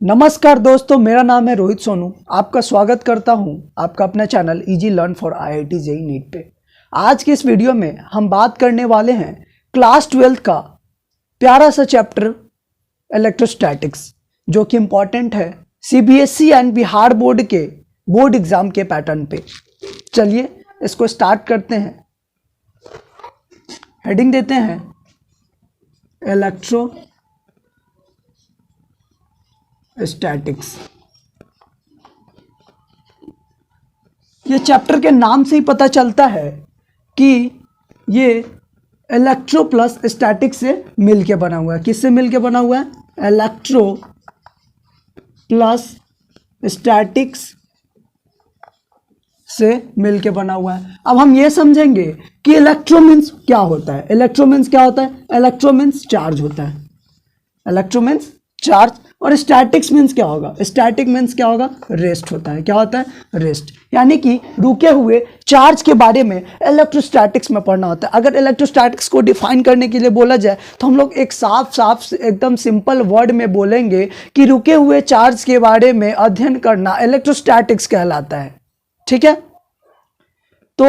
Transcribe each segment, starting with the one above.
नमस्कार दोस्तों, मेरा नाम है रोहित सोनू। आपका स्वागत करता हूं आपका अपना channel easy learn for IIT JEE NEET पे। आज के इस वीडियो में हम बात करने वाले हैं क्लास 12 का प्यारा सा चैप्टर इलेक्ट्रोस्टैटिक्स, जो कि इम्पॉर्टेंट है CBSE एंड बिहार बोर्ड के बोर्ड एग्जाम के पैटर्न पे। चलिए इसको स्टार्ट करते हैं। हेडिंग देते हैं इलेक्ट्रोस्टैटिक्स। ये चैप्टर के नाम से ही पता चलता है कि ये इलेक्ट्रो प्लस स्टैटिक्स से मिलके बना हुआ है। किससे मिलके बना हुआ है? इलेक्ट्रो प्लस स्टैटिक्स से मिलके बना हुआ है। अब हम ये समझेंगे कि इलेक्ट्रो मीन्स क्या होता है। इलेक्ट्रो मीन्स क्या होता है? इलेक्ट्रो मीन्स चार्ज होता है। Electro means charge. और स्टैटिक्स मीन्स क्या होगा? स्टैटिक मीन्स क्या होगा? रेस्ट होता है। क्या होता है? रेस्ट। यानी कि रुके हुए चार्ज के बारे में इलेक्ट्रोस्टैटिक्स में पढ़ना होता है। अगर इलेक्ट्रोस्टैटिक्स को डिफाइन करने के लिए बोला जाए तो हम लोग एक साफ एकदम सिंपल वर्ड में बोलेंगे कि रुके हुए चार्ज के बारे में अध्ययन करना इलेक्ट्रोस्टैटिक्स कहलाता है। ठीक है, तो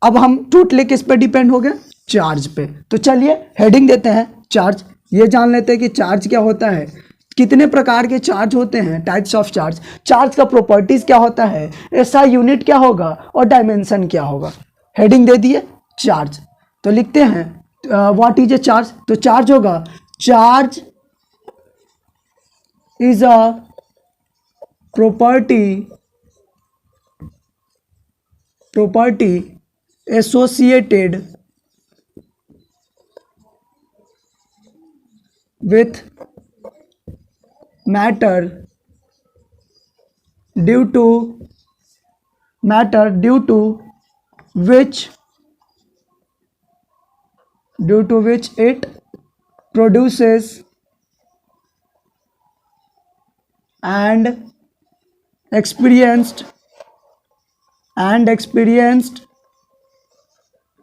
अब हम टोटली किस पे डिपेंड हो गए? चार्ज पे। तो चलिए हेडिंग देते हैं चार्ज। ये जान लेते हैं कि चार्ज क्या होता है, कितने प्रकार के चार्ज होते हैं, टाइप्स ऑफ चार्ज, चार्ज का प्रॉपर्टीज क्या होता है, ऐसा यूनिट क्या होगा और डायमेंशन क्या होगा। हेडिंग दे दिए चार्ज। तो लिखते हैं व्हाट इज ए चार्ज। तो चार्ज होगा, charge is a property associated with matter due to which it produces and experienced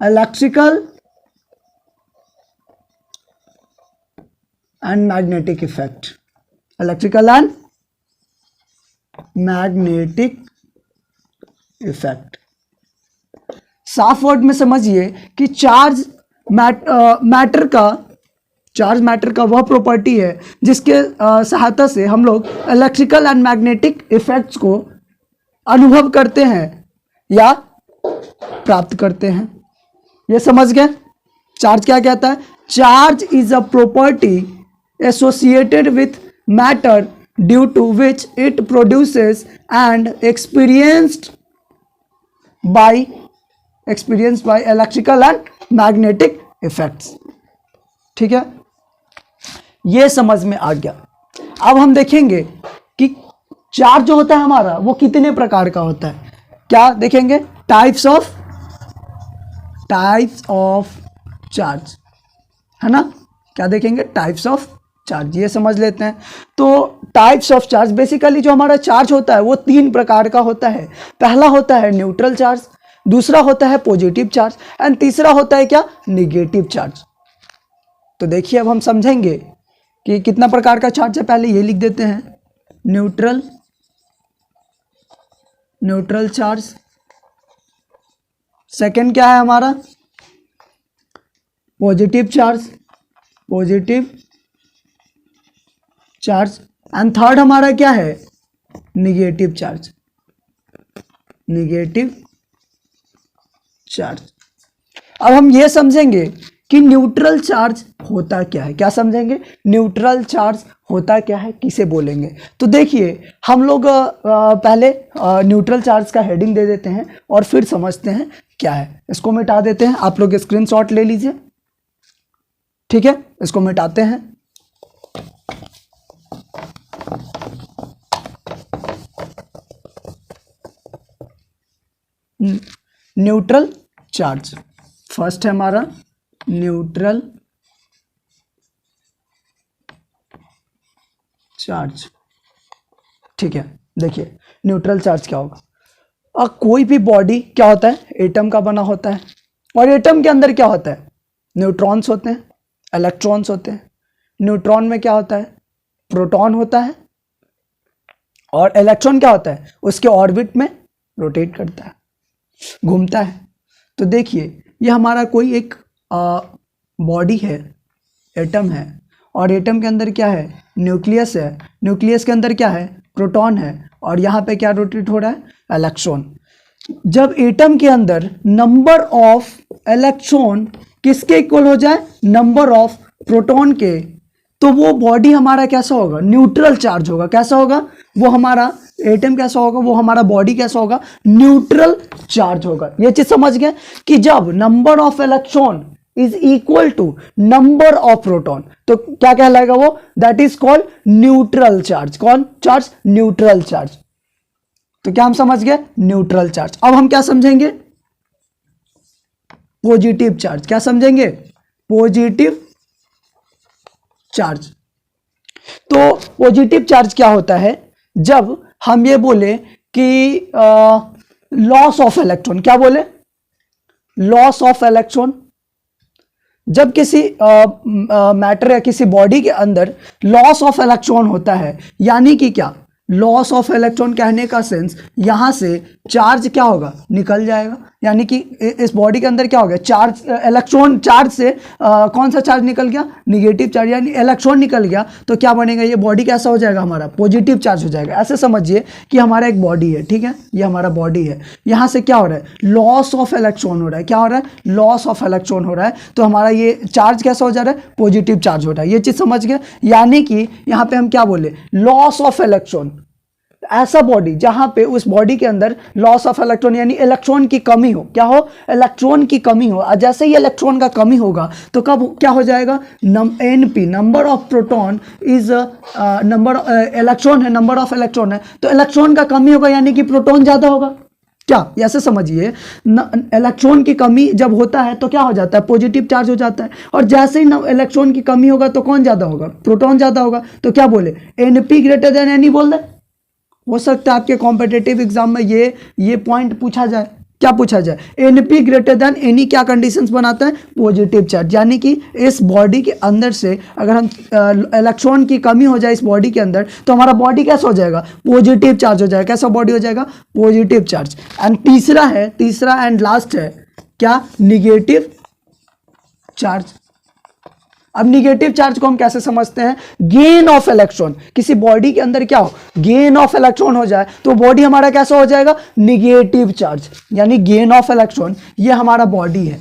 electrical and magnetic effect। Electrical and magnetic effect. साफ वर्ड में समझिए कि चार्ज मैटर का वह प्रॉपर्टी है जिसके सहायता से हम लोग इलेक्ट्रिकल एंड मैग्नेटिक इफेक्ट्स को अनुभव करते हैं या प्राप्त करते हैं। ये समझ गए? चार्ज क्या कहता है? Charge is a property associated with matter due to which it produces and experienced by electrical and magnetic effects. ठीक है, ये समझ में आ गया। अब हम देखेंगे कि चार्ज जो होता है हमारा वो कितने प्रकार का होता है। क्या देखेंगे? टाइप्स ऑफ चार्ज, है ना? क्या देखेंगे? Types of charge. ये समझ लेते हैं। तो टाइप्स ऑफ चार्ज, बेसिकली जो हमारा चार्ज होता है वो 3 प्रकार का होता है। पहला होता है न्यूट्रल चार्ज, दूसरा होता है पॉजिटिव चार्ज एंड तीसरा होता है क्या? Negative charge. तो देखिए अब हम समझेंगे कि कितना प्रकार का चार्ज है। पहले ये लिख देते हैं, न्यूट्रल चार्ज। सेकंड क्या है हमारा? पॉजिटिव चार्ज एंड थर्ड हमारा क्या है? Negative charge. अब हम ये समझेंगे कि न्यूट्रल चार्ज होता क्या है। क्या समझेंगे? न्यूट्रल चार्ज होता क्या है, किसे बोलेंगे। तो देखिए हम लोग पहले न्यूट्रल चार्ज का हेडिंग दे देते हैं और फिर समझते हैं क्या है। इसको मिटा देते हैं, आप लोग स्क्रीनशॉट ले लीजिए। ठीक है, इसको मिटाते हैं। न्यूट्रल चार्ज फर्स्ट है हमारा, न्यूट्रल चार्ज। ठीक है, देखिए न्यूट्रल चार्ज क्या होगा। कोई भी बॉडी क्या होता है? एटम का बना होता है। और एटम के अंदर क्या होता है? न्यूट्रॉन्स होते हैं, इलेक्ट्रॉन्स होते हैं। न्यूट्रॉन में क्या होता है? प्रोटॉन होता है और इलेक्ट्रॉन क्या होता है, उसके ऑर्बिट में रोटेट करता है, घूमता है। तो देखिए ये हमारा कोई एक बॉडी है, एटम है, और एटम के अंदर क्या है, न्यूक्लियस है, न्यूक्लियस के अंदर क्या है, प्रोटॉन है, और यहाँ पे क्या रोटेट हो रहा है, इलेक्ट्रॉन। जब एटम के अंदर नंबर ऑफ इलेक्ट्रॉन किसके इक्वल हो जाए, नंबर ऑफ प्रोटॉन के, तो वो बॉडी हमारा कैसा होगा, न्यूट्रल चार्ज होगा। कैसा होगा वो हमारा एटम, कैसा होगा वो हमारा बॉडी, कैसा होगा, न्यूट्रल चार्ज होगा। ये चीज समझ गए कि जब number of electron is equal to number of proton तो क्या कहलाएगा वो, that is called neutral charge. कौन चार्ज, न्यूट्रल चार्ज। तो क्या हम समझ गए, न्यूट्रल चार्ज। अब हम क्या समझेंगे, पॉजिटिव चार्ज। क्या समझेंगे, पॉजिटिव चार्ज। तो पॉजिटिव चार्ज क्या होता है, जब हम ये बोले कि लॉस ऑफ इलेक्ट्रॉन, क्या बोले, लॉस ऑफ इलेक्ट्रॉन। जब किसी मैटर या किसी बॉडी के अंदर लॉस ऑफ इलेक्ट्रॉन होता है, यानी कि क्या, लॉस ऑफ इलेक्ट्रॉन कहने का सेंस यहां से चार्ज क्या होगा, निकल जाएगा। यानी कि इस बॉडी के अंदर क्या हो गया, चार्ज, इलेक्ट्रॉन चार्ज से कौन सा चार्ज निकल गया, निगेटिव चार्ज, यानी इलेक्ट्रॉन निकल गया। तो क्या बनेगा, ये बॉडी कैसा हो जाएगा, हमारा पॉजिटिव चार्ज हो जाएगा। ऐसे समझिए कि हमारा एक बॉडी है, ठीक है, ये हमारा बॉडी है, यहाँ से क्या हो रहा है, लॉस ऑफ इलेक्ट्रॉन हो रहा है। क्या हो रहा है, लॉस ऑफ इलेक्ट्रॉन हो रहा है। तो हमारा ये चार्ज कैसा हो जा रहा है, पॉजिटिव चार्ज हो रहा है। ये चीज समझ गए, यानी कि यहाँ पे हम क्या बोले, लॉस ऑफ इलेक्ट्रॉन। ऐसा बॉडी जहां पे उस बॉडी के अंदर लॉस ऑफ इलेक्ट्रॉन यानी इलेक्ट्रॉन की कमी हो, क्या हो, इलेक्ट्रॉन की कमी हो। जैसे ही इलेक्ट्रॉन का कमी होगा तो कब क्या हो जाएगा, NP, number of proton is number, electron है, नंबर ऑफ इलेक्ट्रॉन है, तो इलेक्ट्रॉन का कमी होगा यानी कि प्रोटॉन ज्यादा होगा। क्या, ऐसे समझिए, इलेक्ट्रॉन की कमी जब होता है तो क्या हो जाता है, पॉजिटिव चार्ज हो जाता है। और जैसे ही इलेक्ट्रॉन की कमी होगा तो कौन ज्यादा होगा, प्रोटॉन ज्यादा होगा। तो क्या बोले, एनपी ग्रेटर देन एनी बोल दे। हो सकता है आपके कॉम्पिटिटिव एग्जाम में ये पॉइंट पूछा जाए। क्या पूछा जाए, एनपी ग्रेटर देन एनी क्या कंडीशंस बनाता है, पॉजिटिव चार्ज। यानी कि इस बॉडी के अंदर से अगर हम इलेक्ट्रॉन की कमी हो जाए इस बॉडी के अंदर तो हमारा बॉडी कैसा हो जाएगा, पॉजिटिव चार्ज हो जाएगा। कैसा बॉडी हो जाएगा, पॉजिटिव चार्ज। एंड तीसरा एंड लास्ट है क्या, निगेटिव चार्ज। अब निगेटिव चार्ज को हम कैसे समझते हैं, गेन ऑफ इलेक्ट्रॉन। किसी बॉडी के अंदर क्या हो, गेन ऑफ इलेक्ट्रॉन हो जाए तो बॉडी हमारा कैसा हो जाएगा, निगेटिव चार्ज। यानी गेन ऑफ इलेक्ट्रॉन, ये हमारा बॉडी है,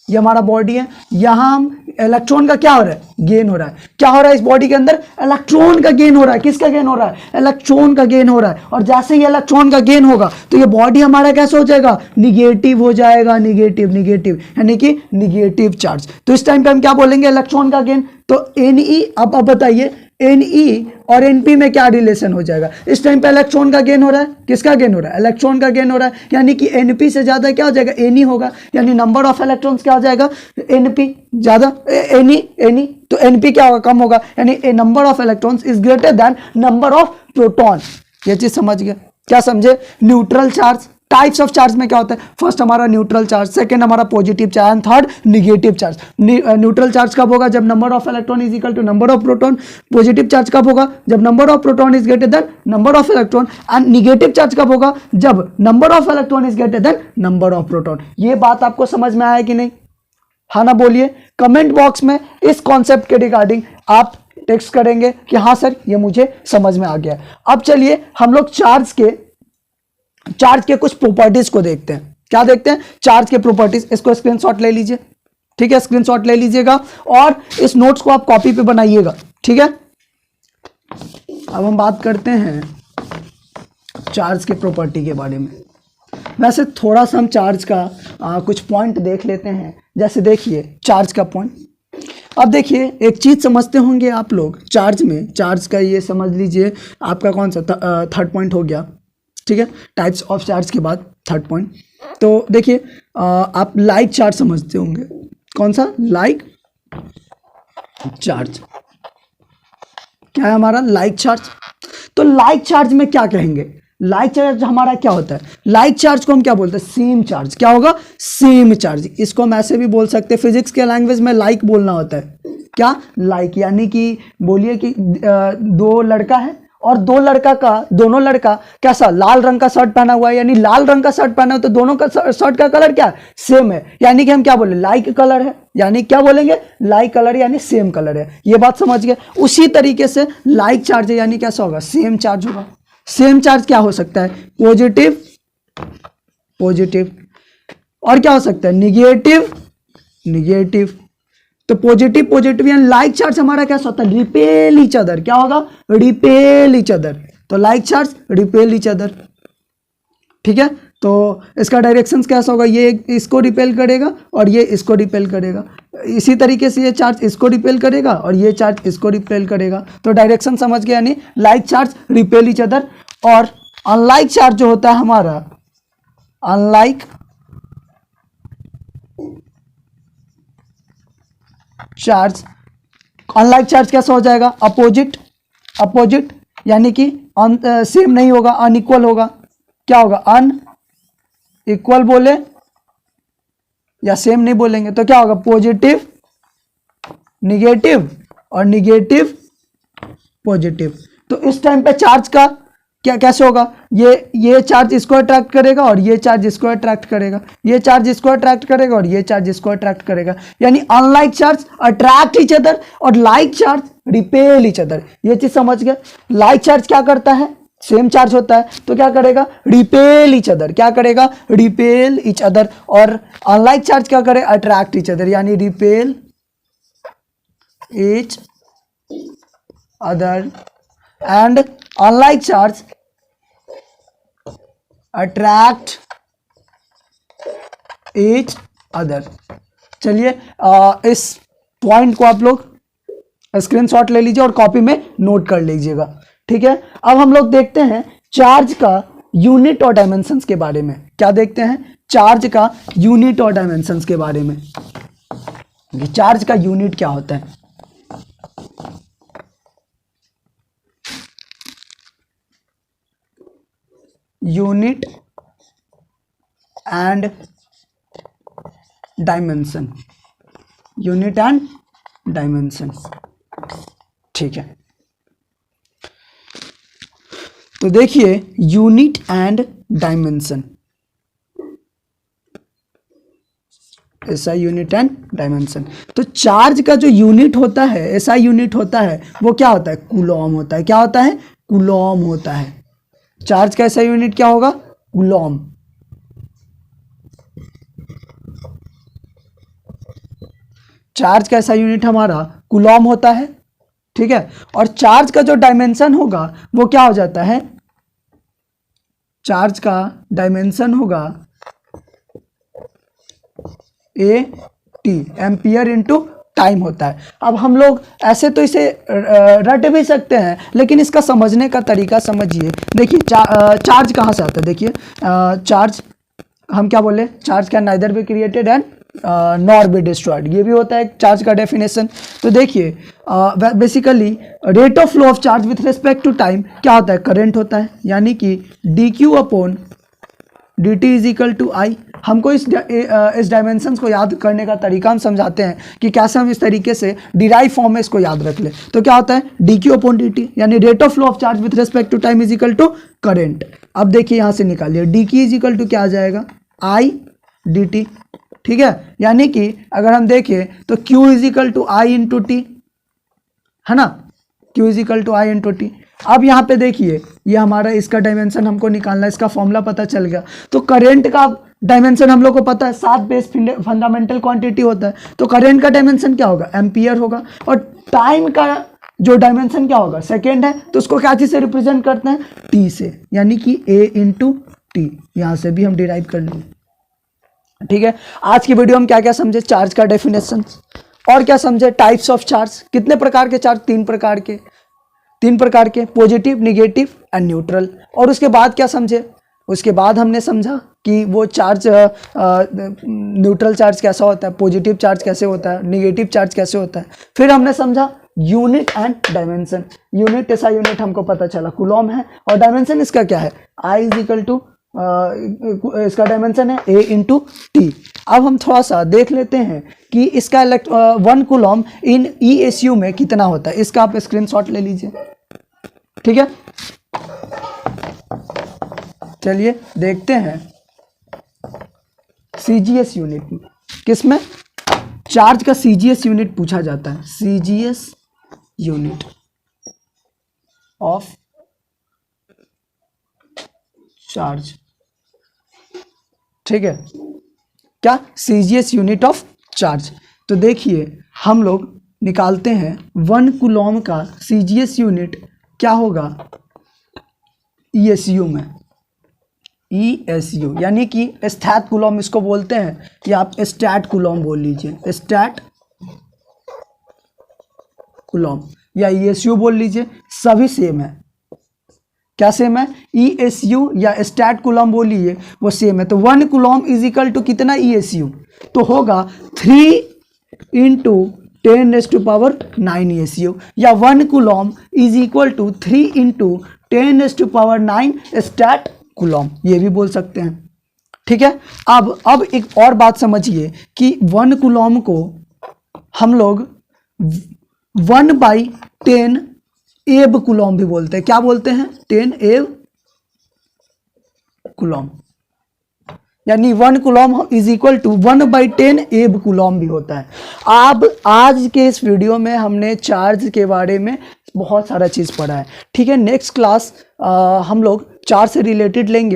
ये हमारा बॉडी है। यहां हम इलेक्ट्रॉन का क्या हो रहा है, गेन हो रहा है। क्या हो रहा है इस बॉडी के अंदर, इलेक्ट्रॉन का गेन हो रहा है। किसका गेन हो रहा है, इलेक्ट्रॉन का गेन हो रहा है। और जैसे ही इलेक्ट्रॉन का गेन होगा तो ये बॉडी हमारा कैसा हो जाएगा, निगेटिव हो जाएगा, निगेटिव यानी कि निगेटिव चार्ज। तो इस टाइम पे हम क्या बोलेंगे, इलेक्ट्रॉन का गेन। तो एनई, अब बताइए एनई और एनपी में क्या रिलेशन हो जाएगा। इस टाइम पे इलेक्ट्रॉन का गेन हो रहा है, किसका गेन हो रहा है, इलेक्ट्रॉन का गेन हो रहा है। यानी कि एनपी से ज्यादा क्या हो जाएगा, एनई होगा। यानी नंबर ऑफ इलेक्ट्रॉन्स क्या हो जाएगा, एनपी ज्यादा, एनई तो एनपी क्या होगा, कम होगा। यानी number of electrons is greater than number of proton. ये चीज समझ गए, क्या समझे। Neutral charge, types of charge में क्या होता है, फर्स्ट हमारा न्यूट्रल चार्ज, सेकंड हमारा positive charge and third negative charge. Neutral charge कब होगा, जब number of electron is equal to number of proton. Positive charge कब होगा, जब number of proton is greater than number of electron. And negative charge कब होगा, जब number of electron is greater than number of proton. ये बात आपको समझ में आया कि नहीं, हाँ ना बोलिए। कमेंट बॉक्स में इस कॉन्सेप्ट के रिगार्डिंग आप टेक्स्ट करेंगे कि हाँ सर ये मुझे समझ में आ गया। अब चलिए हम लोग चार्ज के कुछ प्रॉपर्टीज को देखते हैं। क्या देखते हैं, चार्ज के प्रॉपर्टीज। इसको स्क्रीनशॉट ले लीजिए, ठीक है, स्क्रीनशॉट ले लीजिएगा और इस नोट्स को आप कॉपी पे बनाइएगा, ठीक है। अब हम बात करते हैं चार्ज के प्रॉपर्टी के बारे में। वैसे थोड़ा सा हम चार्ज का कुछ पॉइंट देख लेते हैं। जैसे देखिए चार्ज का पॉइंट, अब देखिए एक चीज समझते होंगे आप लोग चार्ज में। चार्ज का ये समझ लीजिए आपका कौन सा थर्ड पॉइंट हो गया, ठीक है, टाइप्स ऑफ चार्ज के बाद थर्ड पॉइंट। तो देखिए आप लाइक चार्ज समझते होंगे। कौन सा, लाइक चार्ज। क्या है हमारा, लाइक चार्ज। तो लाइक चार्ज में क्या कहेंगे, लाइक चार्ज हमारा क्या होता है, लाइक चार्ज को हम क्या बोलते हैं, सेम चार्ज। क्या होगा, सेम चार्ज। इसको हम ऐसे भी बोल सकते हैं, फिजिक्स के लैंग्वेज में लाइक बोलना होता है। क्या, लाइक, यानी कि बोलिए कि दो लड़का है और दोनों लड़का कैसा लाल रंग का शर्ट पहना हुआ है, यानी लाल रंग का शर्ट पहना है तो दोनों का शर्ट का कलर क्या है, सेम है, यानी कि हम क्या बोले लाइक कलर है, यानी क्या बोलेंगे लाइक कलर यानी सेम कलर है। ये बात समझ गए। उसी तरीके से लाइक चार्ज है यानी कैसा होगा, सेम चार्ज होगा। सेम चार्ज क्या हो सकता है, पॉजिटिव पॉजिटिव, और क्या हो सकता है निगेटिव निगेटिव। तो पॉजिटिव पॉजिटिव यानी लाइक चार्ज हमारा कैसा होता है, रिपेल ईच अदर, क्या होगा रिपेल ईच अदर। तो like charge repel each other, ठीक है। तो इसका डायरेक्शन कैसा होगा, ये इसको रिपेल करेगा और ये इसको रिपेल करेगा। इसी तरीके से ये चार्ज इसको रिपेल करेगा और ये चार्ज इसको रिपेल करेगा। तो डायरेक्शन समझ गए, यानी like charge repel each other. और अनलाइक चार्ज जो होता है हमारा, अनलाइक चार्ज, अनलाइक चार्ज कैसा हो जाएगा, अपोजिट अपोजिट, यानी कि सेम नहीं होगा, अनइक्वल होगा। क्या होगा, अन इक्वल बोले या सेम नहीं बोलेंगे तो क्या होगा, पॉजिटिव निगेटिव और निगेटिव पॉजिटिव। तो इस टाइम पे चार्ज का क्या कैसे होगा, ये चार्ज इसको अट्रैक्ट करेगा और ये चार्ज इसको अट्रैक्ट करेगा, ये चार्ज इसको अट्रैक्ट करेगा और ये चार्ज इसको अट्रैक्ट करेगा। यानी unlike charge attract each other और like charge repel each other. ये चीज समझ गए। लाइक चार्ज क्या करता है, सेम चार्ज होता है तो क्या करेगा, रिपेल ईच अदर, क्या करेगा रिपेल ईच अदर। और अनलाइक चार्ज क्या करे, अट्रैक्ट ईच अदर, यानी repel each other. And unlike charge attract each other. चलिए इस पॉइंट को आप लोग स्क्रीनशॉट ले लीजिए और कॉपी में नोट कर लीजिएगा, ठीक है। अब हम लोग देखते हैं चार्ज का यूनिट और डायमेंशंस के बारे में। क्या देखते हैं, चार्ज का यूनिट और डायमेंशंस के बारे में। चार्ज का यूनिट क्या होता है, unit and dimension, unit and dimension, ठीक है। तो देखिए यूनिट एंड डायमेंशन, ऐसा यूनिट एंड डायमेंशन। तो चार्ज का जो यूनिट होता है, ऐसा यूनिट होता है, वो क्या होता है, कूलॉम होता है। क्या होता है, कूलॉम होता है। चार्ज का ऐसा यूनिट क्या होगा, कूलॉम। चार्ज का ऐसा यूनिट हमारा कूलॉम होता है, ठीक है। और चार्ज का जो डायमेंशन होगा वो क्या हो जाता है, चार्ज का डायमेंशन होगा A T, ampere into time होता है। अब हम लोग ऐसे तो इसे रट भी सकते हैं, लेकिन इसका समझने का तरीका समझिए। देखिए चार्ज कहाँ से आता है, देखिए चार्ज हम क्या बोले, charge can neither be created and nor be destroyed, ये भी होता है चार्ज का डेफिनेशन। तो देखिए basically rate of flow of charge with respect to time क्या होता है, करंट होता है, यानी कि d q upon d t is equal to I. हमको इस डायमेंशंस को याद करने का तरीका हम समझाते हैं कि कैसे हम इस तरीके से डिराइव फॉर्म में इसको याद रख ले। तो क्या होता है, d q upon d t, यानी rate of flow of charge with respect to time is equal to current. अब देखिए यहाँ से निकालिए, डी की इज इक्वल टू क्या आ जाएगा, आई डी टी, ठीक है। यानी कि अगर हम देखें तो Q is equal to I into T, है ना, Q is equal to I into T. अब यहाँ पे देखिए ये हमारा इसका डायमेंशन हमको निकालना है, इसका फॉर्मूला पता चल गया। तो करंट का डायमेंशन हम लोग को पता है, 7 बेस फंडामेंटल क्वांटिटी होता है। तो करंट का डायमेंशन क्या होगा, एम्पियर होगा। और टाइम का जो डायमेंशन क्या होगा, सेकेंड है, तो उसको क्या चीज से रिप्रेजेंट करते हैं, टी से, यानी कि ए इंटू टी। यहाँ से भी हम डिराइव कर लेंगे, ठीक है। आज की वीडियो हम क्या क्या समझे, चार्ज का डेफिनेशन, और क्या समझे, टाइप्स ऑफ चार्ज। कितने प्रकार के चार्ज, 3 प्रकार के, पॉजिटिव, निगेटिव एंड न्यूट्रल। और उसके बाद क्या समझे, उसके बाद हमने समझा कि वो चार्ज न्यूट्रल चार्ज कैसा होता है, पॉजिटिव चार्ज कैसे होता है, निगेटिव चार्ज कैसे होता है। फिर हमने समझा यूनिट एंड डायमेंशन। यूनिट ऐसा यूनिट हमको पता चला कूलॉम है, और डायमेंशन इसका क्या है, आई इज इक्वल टू इसका डायमेंशन है ए इंटू टी। अब हम थोड़ा सा देख लेते हैं कि इसका 1 कूलॉम इन ई एस यू में कितना होता है। इसका आप स्क्रीनशॉट ले लीजिए, ठीक है, चलिए देखते हैं सीजीएस यूनिट में, किसमें चार्ज का सीजीएस यूनिट पूछा जाता है, सीजीएस यूनिट ऑफ चार्ज। ठीक है, क्या सीजीएस यूनिट ऑफ चार्ज। तो देखिए हम लोग निकालते हैं 1 कूलॉम का सीजीएस यूनिट क्या होगा ईएसयू में, ईएसयू यानी कि स्थैत कूलॉम इसको बोलते हैं, या आप स्टैट कूलॉम बोल लीजिए, स्टैट कूलॉम या ईएसयू बोल लीजिए, सभी सेम है। क्या सेम है, ईएसयू या स्टैट कूलॉम बोलिए वो सेम है। तो 1 कूलॉम इज इक्वल टू कितना ईएसयू, तो होगा 3 इंटू 10⁻⁹ ईएसयू, या 1 coulomb is equal to 3 into 10⁻⁹ stat coulomb, ये भी बोल सकते हैं। ठीक है, अब एक और बात समझिए कि 1 कूलॉम को हम लोग 1/10 एब कूलॉम भी बोलते हैं। क्या बोलते हैं, 10 एब कूलॉम, यानी 1 कूलॉम इज इक्वल टू 1/10 एब कूलॉम भी होता है। अब आज के इस वीडियो में हमने चार्ज के बारे में बहुत सारा चीज़ पढ़ा है। ठीक है, नेक्स्ट क्लास हम लोग चार्ज से रिलेटेड लेंगे।